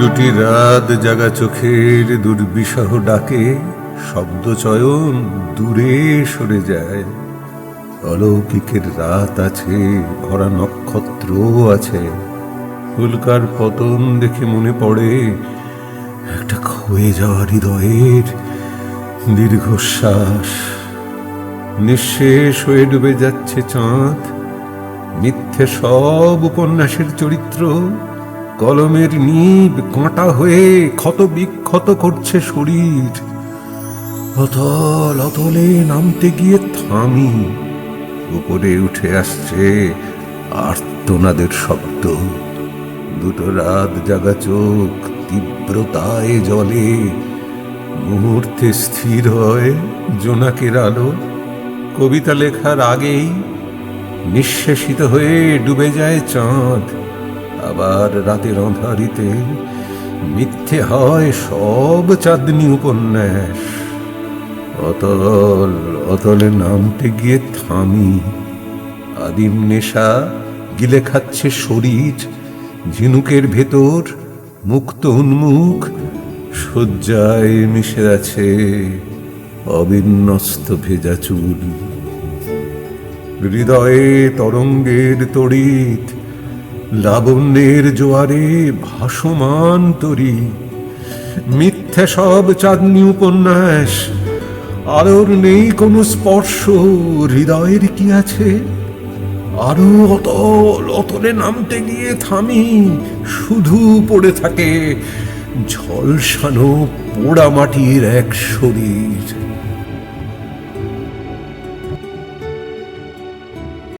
দুটি রাত জাগা চোখের দুর্বিষহ ডাকে শব্দ চয়ন দূরে সরে যায়। অলৌকিকের রাত আছে, ভরা নক্ষত্র আছে। উল্কার পতন দেখে মনে পড়ে একটা ক্ষয়ে যাওয়া হৃদয়ের দীর্ঘশ্বাস। নিঃশেষ হয়ে ডুবে যাচ্ছে চাঁদ। মিথ্যে সব উপন্যাসের চরিত্র কলমের নিব কাঁটা হয়ে ক্ষত বিক্ষত করছে শরীর। অতল অতলে নামতে গিয়ে থামি। উপরে উঠে আসছে আর্তনাদের শব্দ। দুটো রাত জাগা চোখ তীব্রতায় জ্বলে। মুহূর্তে স্থির হয় জোনাকের আলো। কবিতা লেখার আগেই নিঃশেষিত হয়ে ডুবে যায় চাঁদ। আবার রাতের অন্ধকারিতে মিথ্যে হয় সব চাঁদনি উপন্যাস। অতল অতলে নামতে গিয়ে থামি। আদিম নেশা গিলে খাচ্ছে শরীর। ঝিনুকের ভেতর মুক্ত উন্মুখ শয্যায় মিশে আছে অবিন্যস্ত ভেজা চুল। হৃদয়ে তরঙ্গের তড়িৎ, লাবণ্যের জোয়ারে ভাসমান তরি। মিথ্যে সব চাঁদনি উপন্যাস। আলোর নেই কোনো স্পর্শ। হৃদয়ের কি আছে? আরো অতল অতলে নামতে গিয়ে থামি। শুধু পড়ে থাকে ঝলসানো পোড়া মাটির এক শরীর।